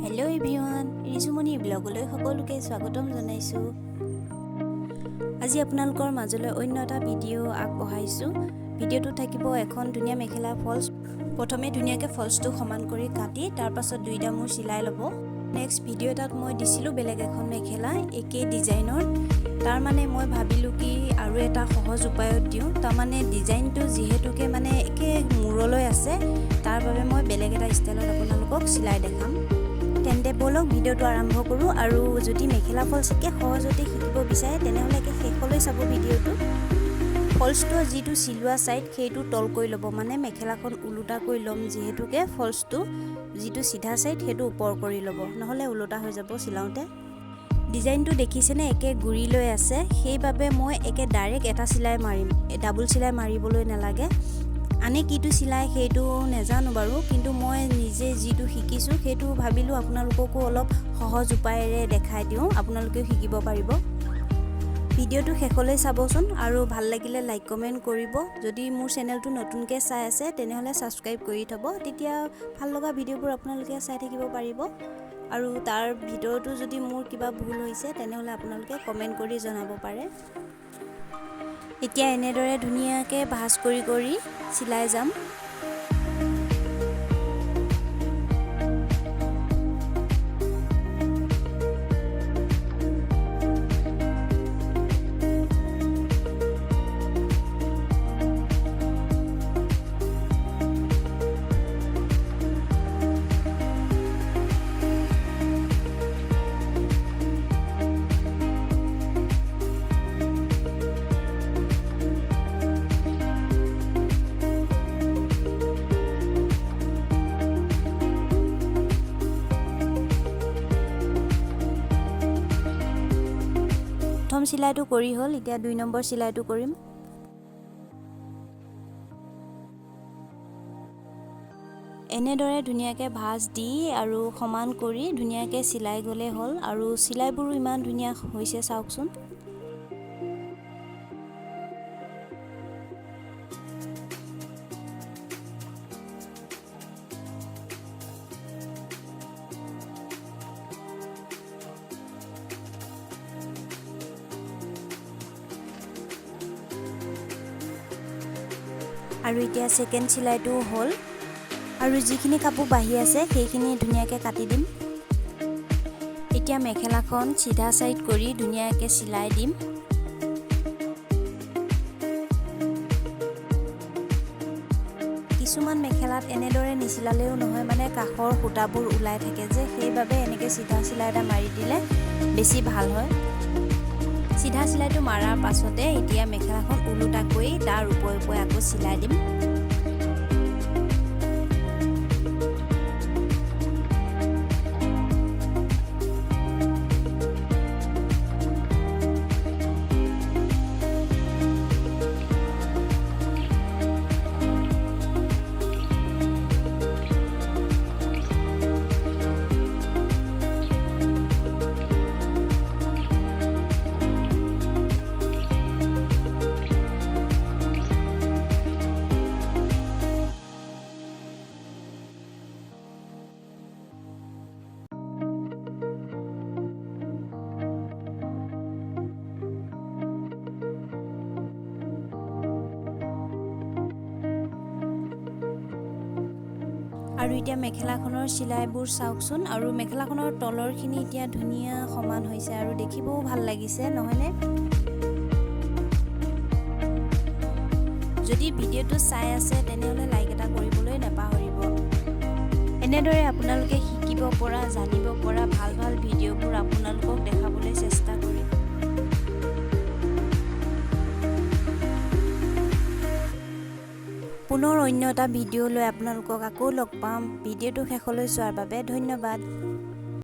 Hello' everyone, Rijumoni ব্লগলৈ সকলোকে স্বাগতম জনাইছোঁ। আজি আপোনালোকৰ মাজলৈ অন্য এটা ভিডিঅ' আগবঢ়াইছোঁ। ভিডিঅ'টো থাকিব এখন ধুনীয়া মেখেলা ফলছ। প্ৰথমে ধুনীয়াকৈ ফলছটো সমান কৰি কাটি তাৰ পাছত দুইটা মূৰ চিলাই ল'ব। নেক্সট ভিডিঅ' এটাত মই দিছিলোঁ বেলেগ এখন মেখেলা একেই ডিজাইনৰ। তাৰমানে মই ভাবিলোঁ কি আৰু এটা সহজ উপায়ত দিওঁ। তাৰমানে ডিজাইনটো যিহেতুকে মানে একে মূৰলৈ আছে, তাৰ বাবে মই বেলেগ এটা ষ্টাইলত আপোনালোকক চিলাই দেখাম। তেন্তে বলক ভিডিঅ'টো আৰম্ভ কৰোঁ। আৰু যদি মেখেলা ফলছ একে সহজতে শিকিব বিচাৰে তেনেহ'লে একে শেষলৈ চাব ভিডিঅ'টো। ফলছটো যিটো চিলোৱা ছাইড সেইটো তল কৰি ল'ব, মানে মেখেলাখন ওলোটা কৰি ল'ম যিহেতুকে ফলছটো যিটো চিধা ছাইড সেইটো ওপৰ কৰি ল'ব, নহ'লে ওলোটা হৈ যাব চিলাওঁতে। ডিজাইনটো দেখিছেনে একে গুৰি লৈ আছে, সেইবাবে মই একে ডাইৰেক্ট এটা চিলাই মাৰিম, ডাবল চিলাই মাৰিবলৈ নালাগে। আনে কিটো চিলাই সেইটো নাজানো বাৰু, কিন্তু মই নিজে যিটো শিকিছোঁ সেইটো ভাবিলোঁ আপোনালোককো অলপ সহজ উপায়েৰে দেখাই দিওঁ, আপোনালোকেও শিকিব পাৰিব। ভিডিঅ'টো শেষলৈ চাবচোন আৰু ভাল লাগিলে লাইক কমেণ্ট কৰিব। যদি মোৰ চেনেলটো নতুনকৈ চাই আছে তেনেহ'লে ছাবস্ক্ৰাইব কৰি থ'ব, তেতিয়া ভাল লগা ভিডিঅ'বোৰ আপোনালোকে চাই থাকিব পাৰিব। আৰু তাৰ ভিতৰতো যদি মোৰ কিবা ভুল হৈছে তেনেহ'লে আপোনালোকে কমেণ্ট কৰি জনাব পাৰে। এতিয়া এনেদৰে ধুনীয়াকৈ ভাঁজ কৰি কৰি চিলাই যাম। প্ৰথম চিলাইটো কৰি হ'ল, এতিয়া 2 নম্বৰ চিলাইটো কৰিম। এনেদৰে ধুনীয়াকৈ ভাঁজ দি আৰু সমান কৰি ধুনীয়াকৈ চিলাই গ'লে হ'ল। আৰু চিলাইবোৰো ইমান ধুনীয়া হৈছে চাওকচোন। আৰু এতিয়া ছেকেণ্ড চিলাইটো হ'ল, আৰু যিখিনি কাপোৰ বাঢ়ি আছে সেইখিনি ধুনীয়াকৈ কাটি দিম। এতিয়া মেখেলাখন চিধা ছাইড কৰি ধুনীয়াকৈ চিলাই দিম। কিছুমান মেখেলাত এনেদৰে নিচিলালেও নহয়, মানে কাষৰ সূতাবোৰ ওলাই থাকে যে, সেইবাবে এনেকৈ চিধা চিলাই এটা মাৰি দিলে বেছি ভাল হয়। চিধা চিলাইটো মাৰাৰ পাছতে এতিয়া মেখেলাখন ওলোটা কৰি তাৰ ওপৰে ওপৰে আকৌ চিলাই দিম। আৰু এতিয়া মেখেলাখনৰ চিলাইবোৰ চাওকচোন, আৰু মেখেলাখনৰ তলৰখিনি এতিয়া ধুনীয়া সমান হৈছে আৰু দেখিবও ভাল লাগিছে, নহয়নে? যদি ভিডিঅ'টো চাই আছে তেনেহ'লে লাইক এটা কৰিবলৈ নাপাহৰিব। এনেদৰে আপোনালোকে শিকিব পৰা, জানিব পৰা ভাল ভাল ভিডিঅ'বোৰ আপোনালোকক দেখাবলৈ চেষ্টা কৰিম। পুনৰ অন্য এটা ভিডিঅ' লৈ আপোনালোকক আকৌ লগ পাম। ভিডিঅ'টো শেষলৈ চোৱাৰ বাবে ধন্যবাদ।